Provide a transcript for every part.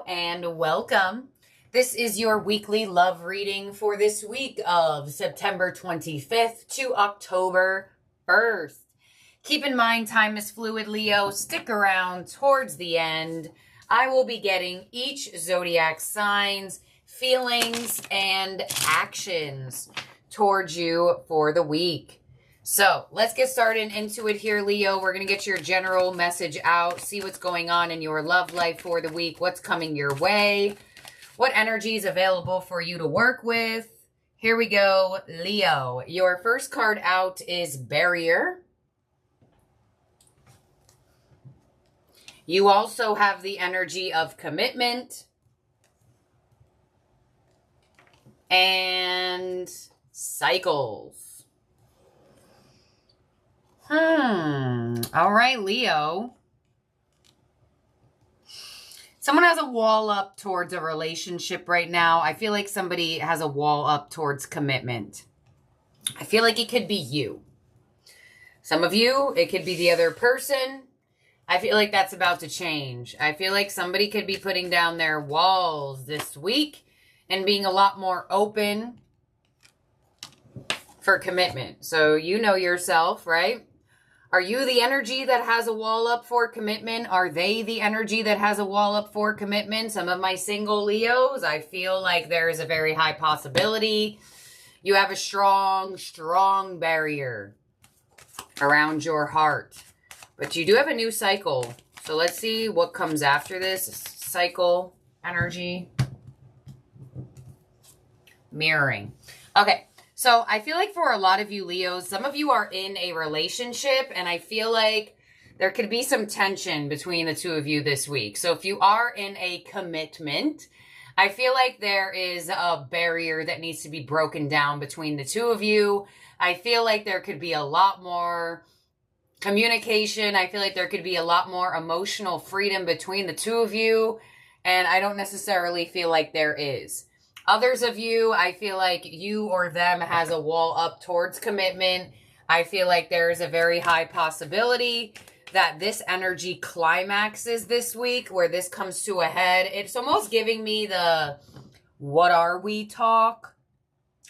and welcome. This is your weekly love reading for this week of September 25th to October 1st. Keep in mind, time is fluid, Leo. Stick around towards the end. I will be getting each zodiac signs, feelings, and actions towards you for the week. So let's get started into it here, Leo. We're going to get your general message out, see what's going on in your love life for the week, what's coming your way, what energy is available for you to work with. Here we go, Leo. Your first card out is Barrier. You also have the energy of Commitment and Cycles. All right, Leo. Someone has a wall up towards a relationship right now. I feel like somebody has a wall up towards commitment. I feel like it could be you. Some of you, it could be the other person. I feel like that's about to change. I feel like somebody could be putting down their walls this week and being a lot more open for commitment. So you know yourself, right? Are you the energy that has a wall up for commitment? Are they the energy that has a wall up for commitment? Some of my single Leos, I feel like there is a very high possibility. You have a strong, strong barrier around your heart. But you do have a new cycle. So let's see what comes after this cycle energy. Mirroring. Okay. So I feel like for a lot of you Leos, some of you are in a relationship, and I feel like there could be some tension between the two of you this week. So if you are in a commitment, I feel like there is a barrier that needs to be broken down between the two of you. I feel like there could be a lot more communication. I feel like there could be a lot more emotional freedom between the two of you, and I don't necessarily feel like there is. Others of you, I feel like you or them has a wall up towards commitment. I feel like there is a very high possibility that this energy climaxes this week, where this comes to a head. It's almost giving me the what are we talk,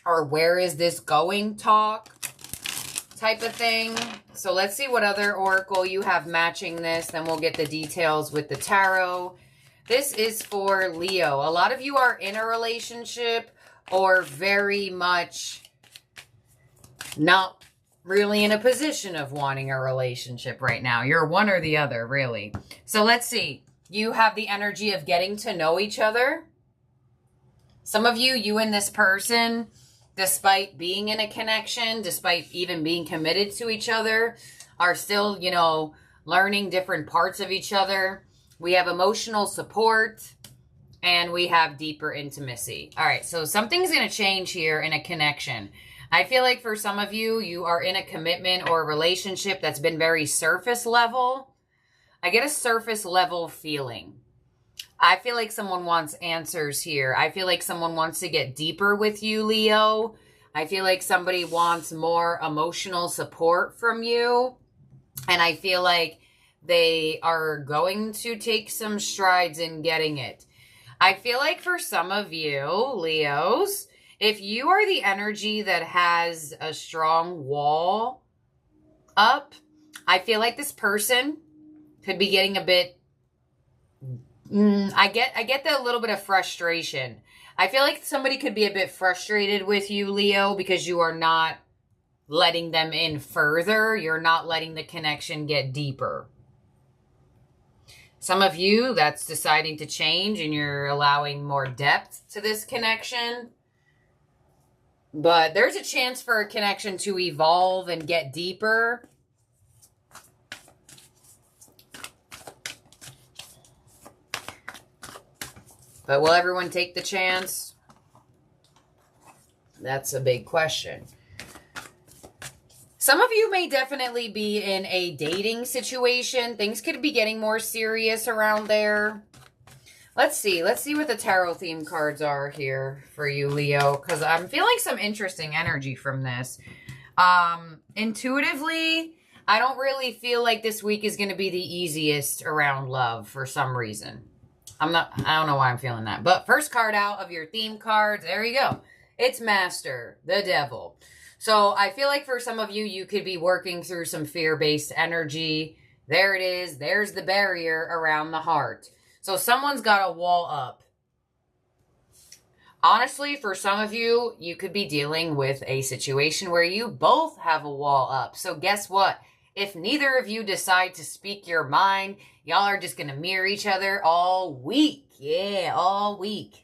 or where is this going talk type of thing. So let's see what other oracle you have matching this. Then we'll get the details with the tarot. This is for Leo. A lot of you are in a relationship or very much not really in a position of wanting a relationship right now. You're one or the other, really. So let's see. You have the energy of getting to know each other. Some of you, you and this person, despite being in a connection, despite even being committed to each other, are still, you know, learning different parts of each other. We have emotional support, and we have deeper intimacy. All right, so something's going to change here in a connection. I feel like for some of you, you are in a commitment or a relationship that's been very surface level. I get a surface level feeling. I feel like someone wants answers here. I feel like someone wants to get deeper with you, Leo. I feel like somebody wants more emotional support from you. And I feel like they are going to take some strides in getting it. I feel like for some of you, Leos, if you are the energy that has a strong wall up, I feel like this person could be getting a bit, I get that little bit of frustration. I feel like somebody could be a bit frustrated with you, Leo, because you are not letting them in further. You're not letting the connection get deeper. Some of you, that's deciding to change and you're allowing more depth to this connection. But there's a chance for a connection to evolve and get deeper. But will everyone take the chance? That's a big question. Some of you may definitely be in a dating situation. Things could be getting more serious around there. Let's see. Let's see what the tarot theme cards are here for you, Leo, because I'm feeling some interesting energy from this. Intuitively, I don't really feel like this week is going to be the easiest around love for some reason. I don't know why I'm feeling that. But first card out of your theme cards, there you go. It's Master, the Devil. So I feel like for some of you, you could be working through some fear-based energy. There it is. There's the barrier around the heart. So someone's got a wall up. Honestly, for some of you, you could be dealing with a situation where you both have a wall up. So guess what? If neither of you decide to speak your mind, y'all are just going to mirror each other all week. Yeah, all week.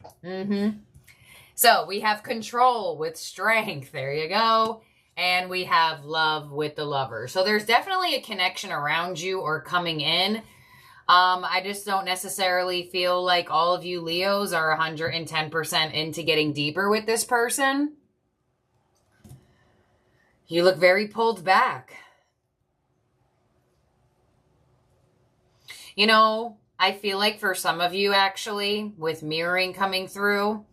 So we have Control with Strength. There you go. And we have Love with the Lover. So there's definitely a connection around you or coming in. I just don't necessarily feel like all of you Leos are 110% into getting deeper with this person. You look very pulled back. You know, I feel like for some of you actually, with mirroring coming through,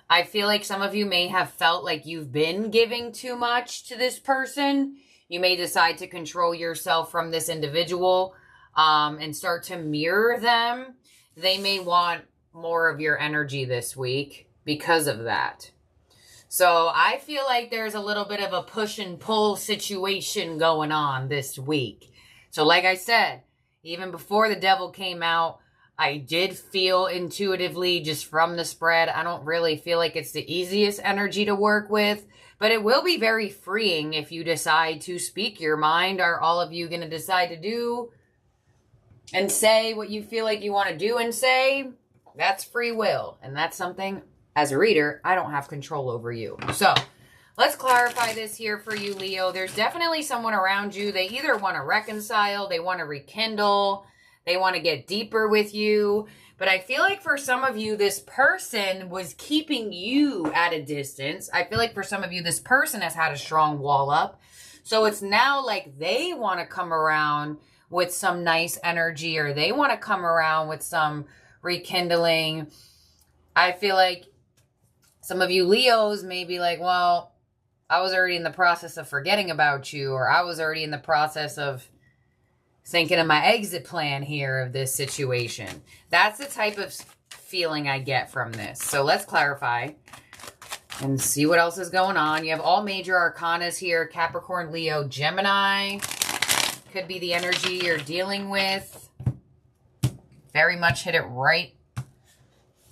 I feel like some of you may have felt like you've been giving too much to this person. You may decide to control yourself from this individual. And start to mirror them. They may want more of your energy this week because of that. So I feel like there's a little bit of a push and pull situation going on this week. So like I said, even before the Devil came out, I did feel intuitively just from the spread. I don't really feel like it's the easiest energy to work with, but it will be very freeing if you decide to speak your mind. Are all of you going to decide to do and say what you feel like you want to do and say? That's free will. And that's something, as a reader, I don't have control over you. So let's clarify this here for you, Leo. There's definitely someone around you. They either want to reconcile, they want to rekindle, they want to get deeper with you. But I feel like for some of you, this person was keeping you at a distance. I feel like for some of you, this person has had a strong wall up. So it's now like they want to come around with some nice energy, or they want to come around with some rekindling. I feel like some of you Leos may be like, well, I was already in the process of forgetting about you, or I was already in the process of thinking of my exit plan here of this situation. That's the type of feeling I get from this. So let's clarify and see what else is going on. You have all major arcanas here: Capricorn, Leo, Gemini. Could be the energy you're dealing with. Very much hit it right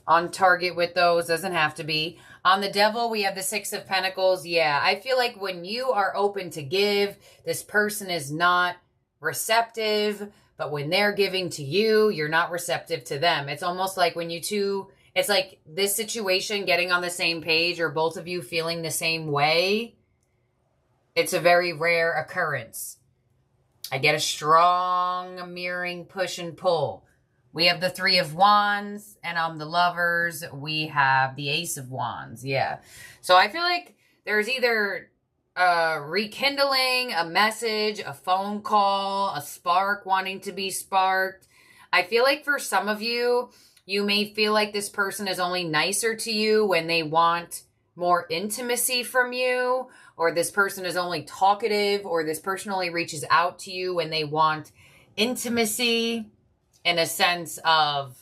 on target with those. Doesn't have to be. On the Devil, we have the Six of Pentacles. Yeah, I feel like when you are open to give, this person is not receptive. But when they're giving to you, you're not receptive to them. It's almost like when you two, it's like this situation getting on the same page, or both of you feeling the same way. It's a very rare occurrence. I get a strong mirroring push and pull. We have the Three of Wands, and on the Lovers, we have the Ace of Wands. Yeah. So I feel like there's either a rekindling, a message, a phone call, a spark wanting to be sparked. I feel like for some of you, you may feel like this person is only nicer to you when they want more intimacy from you, or this person is only talkative, or this person only reaches out to you when they want intimacy in a sense of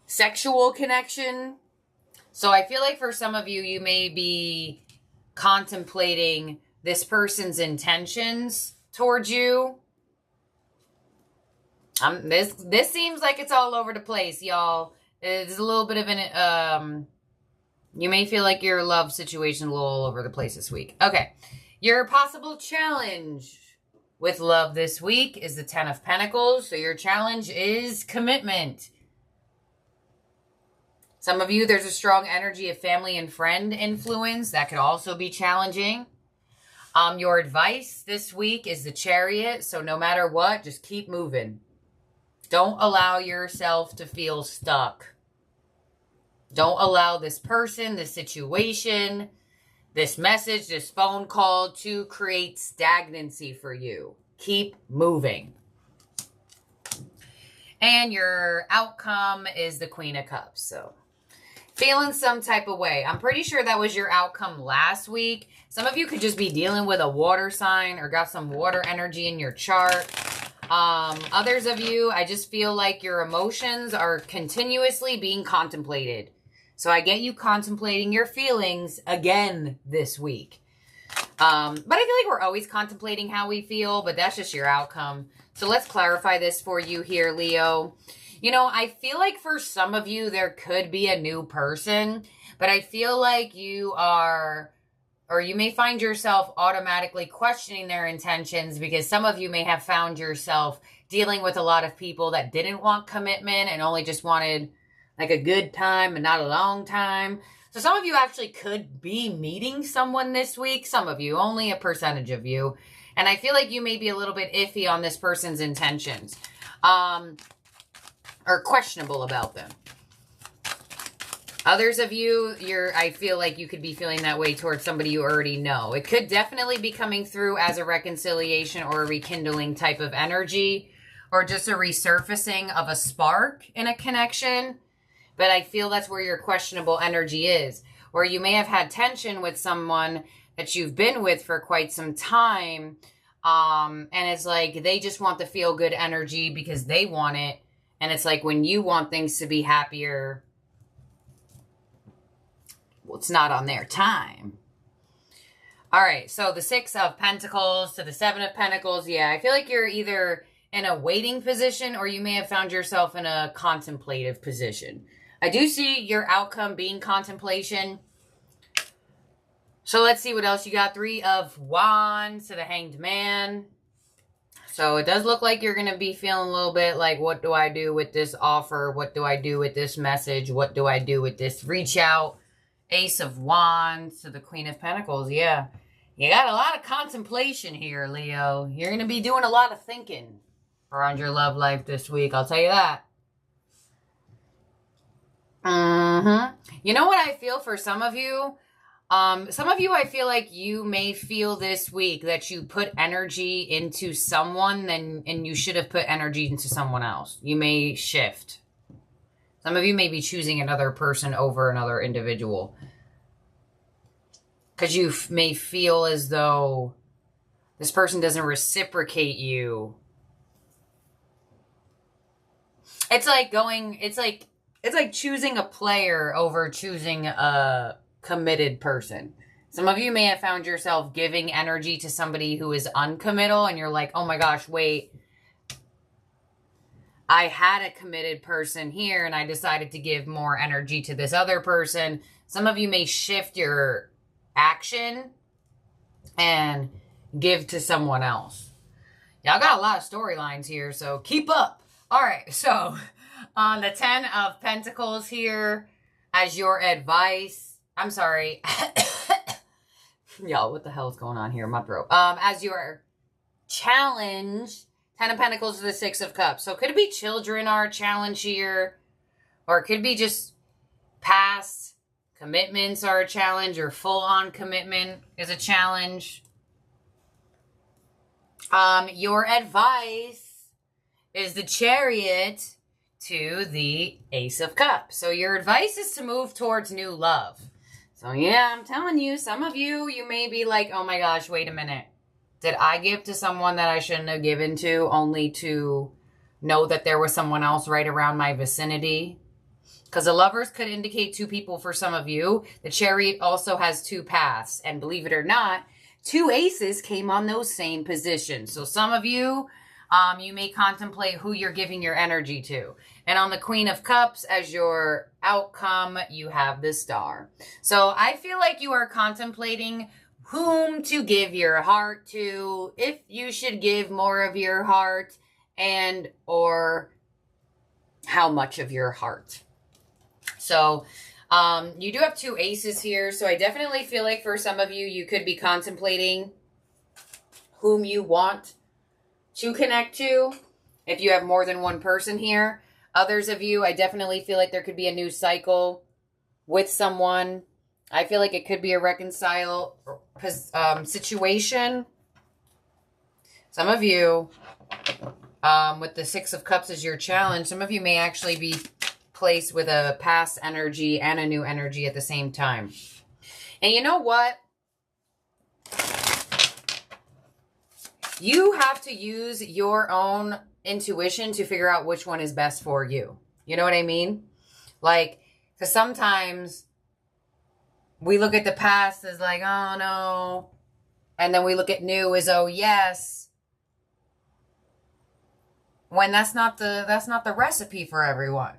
sexual connection. So I feel like for some of you, you may be contemplating this person's intentions towards you. This seems like it's all over the place, y'all. It's a little bit of an, you may feel like your love situation is a little all over the place this week. Okay. Your possible challenge with love this week is the Ten of Pentacles. So your challenge is commitment. Some of you, there's a strong energy of family and friend influence. That could also be challenging. Your advice this week is the Chariot. So no matter what, just keep moving. Don't allow yourself to feel stuck. Don't allow this person, this situation, this message, this phone call to create stagnancy for you. Keep moving. And your outcome is the Queen of Cups. So feeling some type of way. I'm pretty sure that was your outcome last week. Some of you could just be dealing with a water sign or got some water energy in your chart. Others of you, I just feel like your emotions are continuously being contemplated. So I get you contemplating your feelings again this week. But I feel like we're always contemplating how we feel, but that's just your outcome. So let's clarify this for you here, Leo. You know, I feel like for some of you, there could be a new person, but I feel like you are, or you may find yourself automatically questioning their intentions because some of you may have found yourself dealing with a lot of people that didn't want commitment and only just wanted like a good time and not a long time. So some of you actually could be meeting someone this week. Some of you, only a percentage of you. And I feel like you may be a little bit iffy on this person's intentions. Or questionable about them. Others of you, I feel like you could be feeling that way towards somebody you already know. It could definitely be coming through as a reconciliation or a rekindling type of energy, or just a resurfacing of a spark in a connection. But I feel that's where your questionable energy is. Or you may have had tension with someone that you've been with for quite some time. And it's like they just want the feel good energy because they want it. And it's like when you want things to be happier, well, it's not on their time. All right, so the 6 of Pentacles to the 7 of Pentacles. Yeah, I feel like you're either in a waiting position or you may have found yourself in a contemplative position. I do see your outcome being contemplation. So let's see what else you got. 3 of Wands to the Hanged Man. So it does look like you're going to be feeling a little bit like, what do I do with this offer? What do I do with this message? What do I do with this reach out? Ace of Wands to the Queen of Pentacles. Yeah. You got a lot of contemplation here, Leo. You're going to be doing a lot of thinking around your love life this week. I'll tell you that. You know what I feel for some of you? I feel like you may feel this week that you put energy into someone and you should have put energy into someone else. You may shift. Some of you may be choosing another person over another individual. Because you may feel as though this person doesn't reciprocate you. It's like choosing a player over choosing a committed person. Some of you may have found yourself giving energy to somebody who is uncommittal and you're like, oh my gosh, wait. I had a committed person here and I decided to give more energy to this other person. Some of you may shift your action and give to someone else. Y'all got a lot of storylines here, so keep up. All right, so on the 10 of Pentacles here as your advice. I'm sorry. Y'all, what the hell is going on here in my throat? As your challenge, 10 of Pentacles to the 6 of Cups. So could it be children are a challenge here? Or it could be just past commitments are a challenge, or full-on commitment is a challenge. Your advice is the Chariot to the Ace of Cups. So your advice is to move towards new love. So yeah, I'm telling you, some of you, you may be like, oh my gosh, wait a minute. Did I give to someone that I shouldn't have given to, only to know that there was someone else right around my vicinity? Because the Lovers could indicate 2 people for some of you. The Chariot also has 2 paths. And believe it or not, 2 aces came on those same positions. So some of you, you may contemplate who you're giving your energy to. And on the Queen of Cups, as your outcome, you have the Star. So I feel like you are contemplating whom to give your heart to, if you should give more of your heart, and or how much of your heart. So you do have 2 aces here. So I definitely feel like for some of you, you could be contemplating whom you want to connect to. If you have more than one person here. Others of you, I definitely feel like there could be a new cycle with someone. I feel like it could be a reconcile situation. Some of you, with the 6 of Cups as your challenge, some of you may actually be placed with a past energy and a new energy at the same time. And you know what? You have to use your own intuition to figure out which one is best for you. You know what I mean? Like, because sometimes we look at the past as like, oh no. And then we look at new as, oh yes. When that's not the recipe for everyone.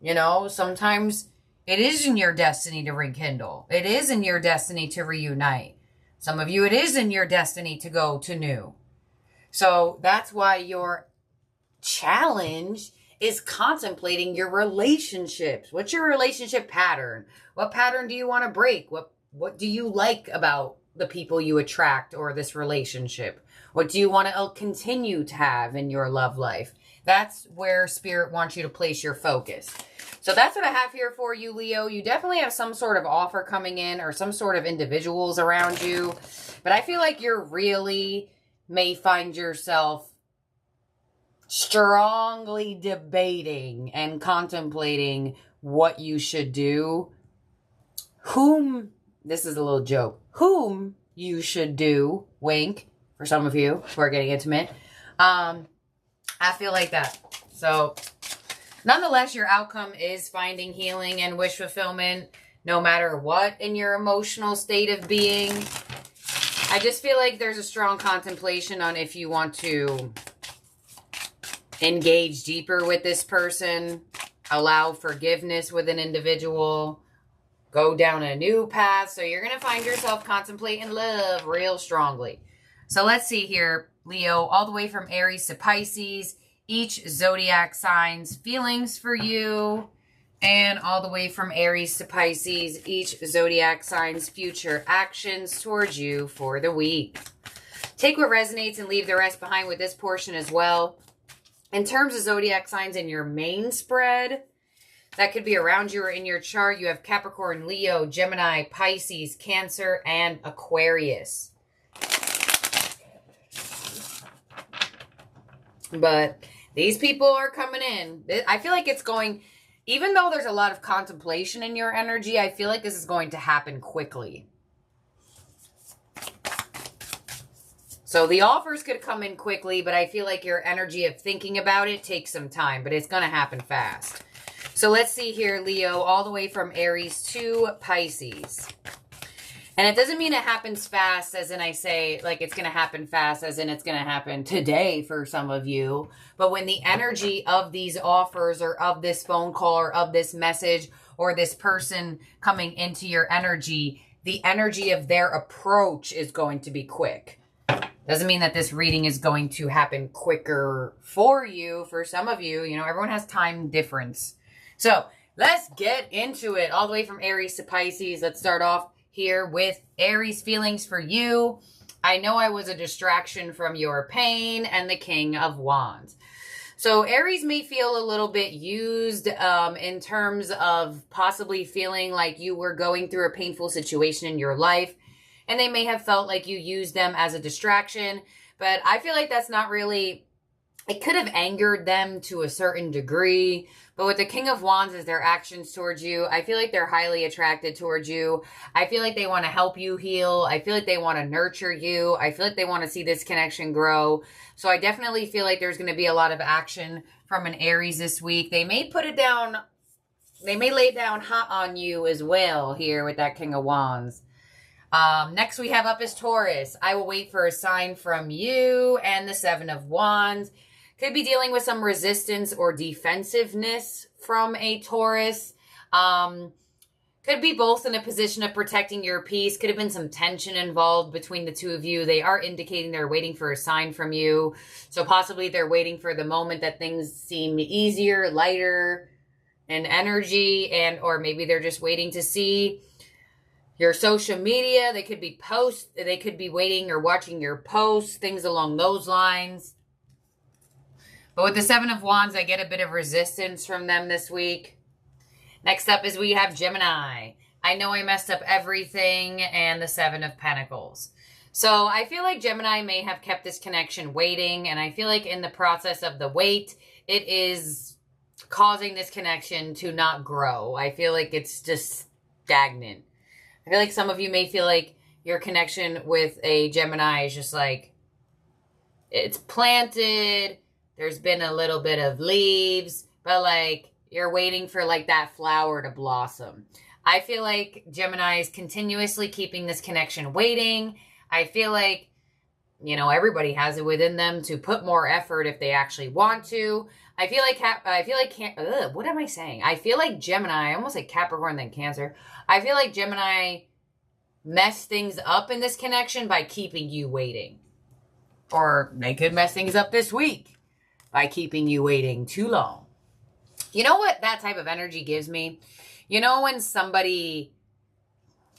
You know, sometimes it is in your destiny to rekindle. It is in your destiny to reunite. Some of you, it is in your destiny to go to new. So that's why your challenge is contemplating your relationships. What's your relationship pattern? What pattern do you want to break? What do you like about the people you attract or this relationship? What do you want to continue to have in your love life? That's where Spirit wants you to place your focus. So that's what I have here for you, Leo. You definitely have some sort of offer coming in or some sort of individuals around you. But I feel like you're really may find yourself strongly debating and contemplating what you should do. This is a little joke, whom you should do, wink, for some of you who are getting intimate. I feel like that. So, nonetheless, your outcome is finding healing and wish fulfillment, no matter what in your emotional state of being. I just feel like there's a strong contemplation on if you want to engage deeper with this person, allow forgiveness with an individual, go down a new path. So you're going to find yourself contemplating love real strongly. So let's see here, Leo, all the way from Aries to Pisces, each zodiac sign's feelings for you, and all the way from Aries to Pisces, each zodiac sign's future actions towards you for the week. Take what resonates and leave the rest behind with this portion as well. In terms of zodiac signs in your main spread, that could be around you or in your chart, you have Capricorn, Leo, Gemini, Pisces, Cancer, and Aquarius. But these people are coming in. I feel like it's going, even though there's a lot of contemplation in your energy, I feel like this is going to happen quickly. So the offers could come in quickly, but I feel like your energy of thinking about it takes some time, but it's going to happen fast. So let's see here, Leo, all the way from Aries to Pisces. And it doesn't mean it happens fast, as in I say, like it's going to happen fast, as in it's going to happen today for some of you. But when the energy of these offers or of this phone call or of this message or this person coming into your energy, the energy of their approach is going to be quick. Doesn't mean that this reading is going to happen quicker for you. For some of you, you know, everyone has time difference. So let's get into it. All the way from Aries to Pisces. Let's start off here with Aries feelings for you. I know I was a distraction from your pain and the King of Wands. So Aries may feel a little bit used in terms of possibly feeling like you were going through a painful situation in your life. And they may have felt like you used them as a distraction. But I feel like that's not really, it could have angered them to a certain degree. But with the King of Wands as their actions towards you, I feel like they're highly attracted towards you. I feel like they want to help you heal. I feel like they want to nurture you. I feel like they want to see this connection grow. So I definitely feel like there's going to be a lot of action from an Aries this week. They may put it down, they may lay it down hot on you as well here with that King of Wands. Next we have up is Taurus. I will wait for a sign from you, and the Seven of Wands. Could be dealing with some resistance or defensiveness from a Taurus. Could be both in a position of protecting your peace. Could have been some tension involved between the two of you. They are indicating they're waiting for a sign from you. So possibly they're waiting for the moment that things seem easier, lighter in energy, and or maybe they're just waiting to see your social media. They could be they could be waiting or watching your posts, things along those lines. But with the Seven of Wands, I get a bit of resistance from them this week. Next up is we have Gemini. I know I messed up everything, and the Seven of Pentacles. So I feel like Gemini may have kept this connection waiting, and I feel like in the process of the wait, it is causing this connection to not grow. I feel like it's just stagnant. I feel like some of you may feel like your connection with a Gemini is just like it's planted. There's been a little bit of leaves, but like you're waiting for like that flower to blossom. I feel like Gemini is continuously keeping this connection waiting. I feel like, you know, everybody has it within them to put more effort if they actually want to. I feel like what am I saying? I feel like Gemini, I almost like Capricorn then Cancer. I feel like Gemini mess things up in this connection by keeping you waiting. Or they could mess things up this week by keeping you waiting too long. You know what that type of energy gives me? You know when somebody,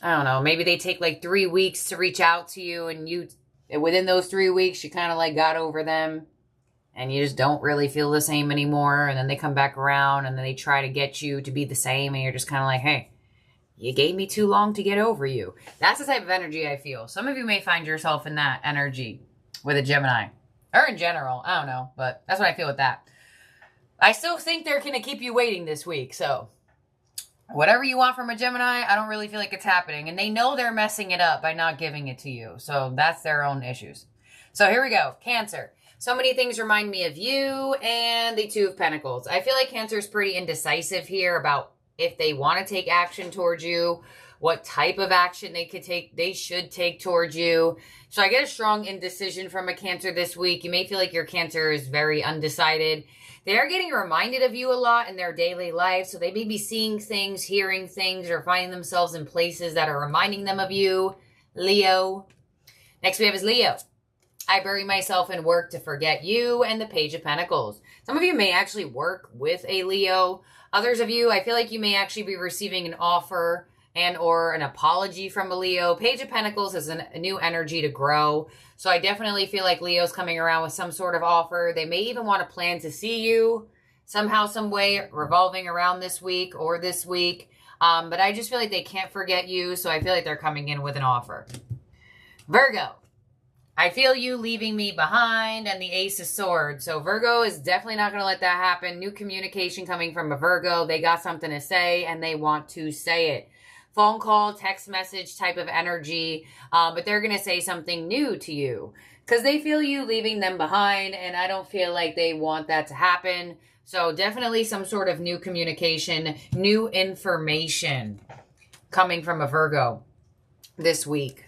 I don't know, maybe they take like 3 weeks to reach out to you, and you, within those 3 weeks, you kind of like got over them and you just don't really feel the same anymore. And then they come back around and then they try to get you to be the same. And you're just kind of like, hey, you gave me too long to get over you. That's the type of energy I feel. Some of you may find yourself in that energy with a Gemini, or in general. I don't know, but that's what I feel with that. I still think they're going to keep you waiting this week. So whatever you want from a Gemini, I don't really feel like it's happening. And they know they're messing it up by not giving it to you. So that's their own issues. So here we go. Cancer. So many things remind me of you and the Two of Pentacles. I feel like Cancer is pretty indecisive here about if they want to take action towards you, what type of action they should take towards you. So I get a strong indecision from a Cancer this week. You may feel like your Cancer is very undecided. They are getting reminded of you a lot in their daily life. So they may be seeing things, hearing things, or finding themselves in places that are reminding them of you. Leo. Next we have is Leo. I bury myself in work to forget you, and the Page of Pentacles. Some of you may actually work with a Leo. Others of you, I feel like you may actually be receiving an offer and or an apology from a Leo. Page of Pentacles is a new energy to grow. So I definitely feel like Leo's coming around with some sort of offer. They may even want to plan to see you somehow, some way, revolving around this week or this week. But I just feel like they can't forget you. So I feel like they're coming in with an offer. Virgo. I feel you leaving me behind, and the Ace of Swords. So Virgo is definitely not going to let that happen. New communication coming from a Virgo. They got something to say and they want to say it. Phone call, text message type of energy. But they're going to say something new to you because they feel you leaving them behind, and I don't feel like they want that to happen. So definitely some sort of new communication, new information coming from a Virgo this week.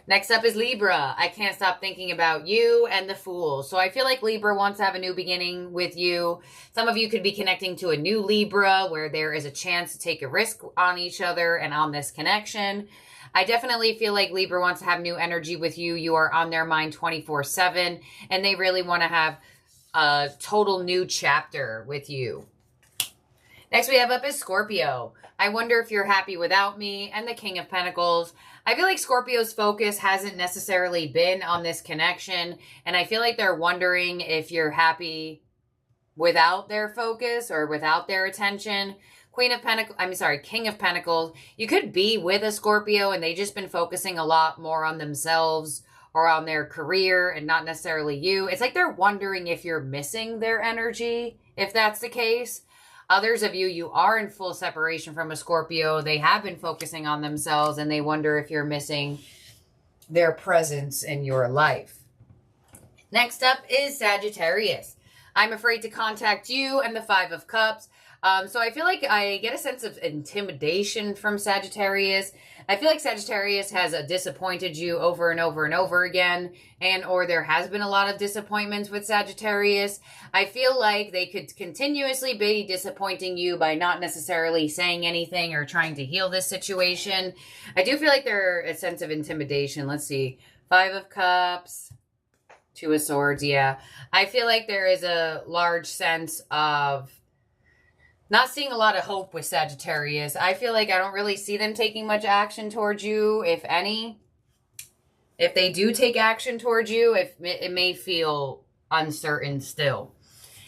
Next up is Libra. I can't stop thinking about you, and the Fool. So I feel like Libra wants to have a new beginning with you. Some of you could be connecting to a new Libra where there is a chance to take a risk on each other and on this connection. I definitely feel like Libra wants to have new energy with you. You are on their mind 24/7, and they really want to have a total new chapter with you. Next we have up is Scorpio. I wonder if you're happy without me, and the King of Pentacles. I feel like Scorpio's focus hasn't necessarily been on this connection, and I feel like they're wondering if you're happy without their focus or without their attention. King of Pentacles. You could be with a Scorpio and they've just been focusing a lot more on themselves or on their career and not necessarily you. It's like they're wondering if you're missing their energy, if that's the case. Others of you, you are in full separation from a Scorpio. They have been focusing on themselves and they wonder if you're missing their presence in your life. Next up is Sagittarius. I'm afraid to contact you, and the Five of Cups. So I feel like I get a sense of intimidation from Sagittarius. I feel like Sagittarius has disappointed you over and over and over again, and or there has been a lot of disappointments with Sagittarius. I feel like they could continuously be disappointing you by not necessarily saying anything or trying to heal this situation. I do feel like there's a sense of intimidation. Let's see. Five of Cups. Two of Swords, yeah. I feel like there is a large sense of not seeing a lot of hope with Sagittarius. I feel like I don't really see them taking much action towards you, if any. If they do take action towards you, it may feel uncertain still.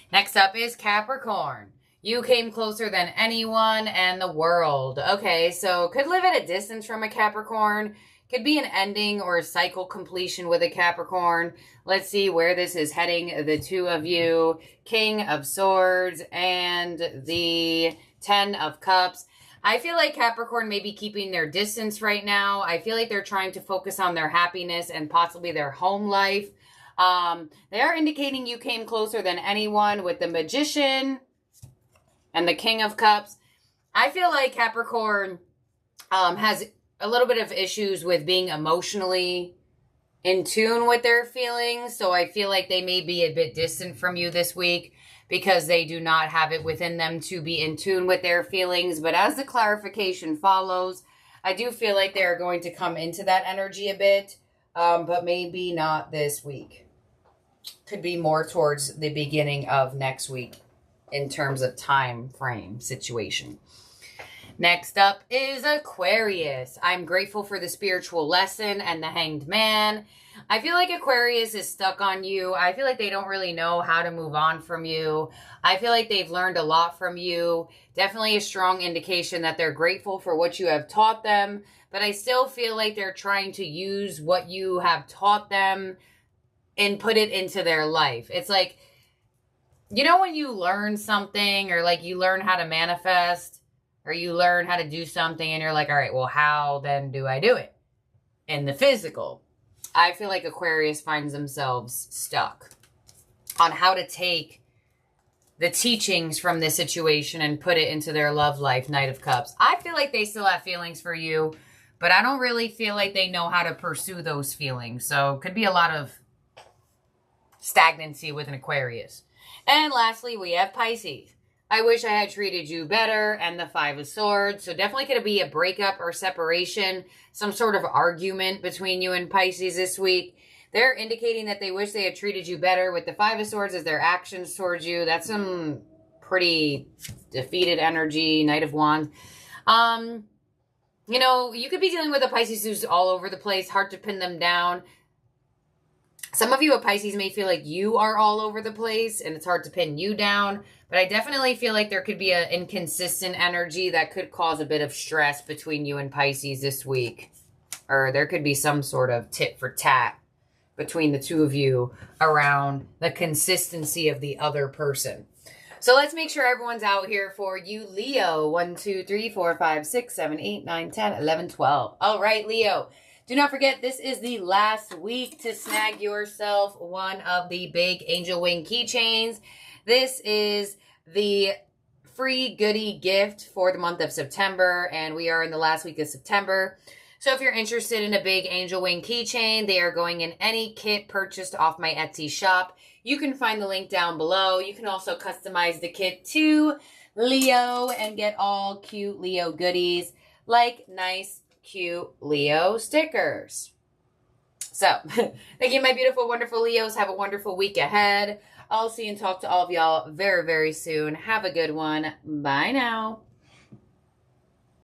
Next up is Capricorn. You came closer than anyone and the world. Okay, so could live at a distance from a Capricorn. Could be an ending or a cycle completion with a Capricorn. Let's see where this is heading. The two of you, King of Swords and the Ten of Cups. I feel like Capricorn may be keeping their distance right now. I feel like they're trying to focus on their happiness and possibly their home life. They are indicating you came closer than anyone with the Magician and the King of Cups. I feel like Capricorn has a little bit of issues with being emotionally in tune with their feelings. So I feel like they may be a bit distant from you this week because they do not have it within them to be in tune with their feelings. But as the clarification follows, I do feel like they're going to come into that energy a bit, but maybe not this week. Could be more towards the beginning of next week in terms of time frame situation. Next up is Aquarius. I'm grateful for the spiritual lesson and the Hanged Man. I feel like Aquarius is stuck on you. I feel like they don't really know how to move on from you. I feel like they've learned a lot from you. Definitely a strong indication that they're grateful for what you have taught them. But I still feel like they're trying to use what you have taught them and put it into their life. It's like, you know, when you learn something or like you learn how to manifest or you learn how to do something and you're like, all right, well, how then do I do it in the physical? I feel like Aquarius finds themselves stuck on how to take the teachings from this situation and put it into their love life, Knight of Cups. I feel like they still have feelings for you, but I don't really feel like they know how to pursue those feelings. So could be a lot of stagnancy with an Aquarius. And lastly, we have Pisces. I wish I had treated you better, and the Five of Swords. So definitely going to be a breakup or separation, some sort of argument between you and Pisces this week. They're indicating that they wish they had treated you better with the Five of Swords as their actions towards you. That's some pretty defeated energy, Knight of Wands. You know, you could be dealing with a Pisces who's all over the place, hard to pin them down. Some of you at Pisces may feel like you are all over the place and it's hard to pin you down. But I definitely feel like there could be an inconsistent energy that could cause a bit of stress between you and Pisces this week. Or there could be some sort of tit for tat between the two of you around the consistency of the other person. So let's make sure everyone's out here for you, Leo. 1, 2, 3, 4, 5, 6, 7, 8, 9, 10, 11, 12. All right, Leo. Do not forget, this is the last week to snag yourself one of the big angel wing keychains. This is the free goodie gift for the month of September, and we are in the last week of September. So if you're interested in a big angel wing keychain, they are going in any kit purchased off my Etsy shop. You can find the link down below. You can also customize the kit to Leo and get all cute Leo goodies like nice, cute Leo stickers. So, thank you, my beautiful, wonderful Leos. Have a wonderful week ahead. I'll see and talk to all of y'all very, very soon. Have a good one. Bye now.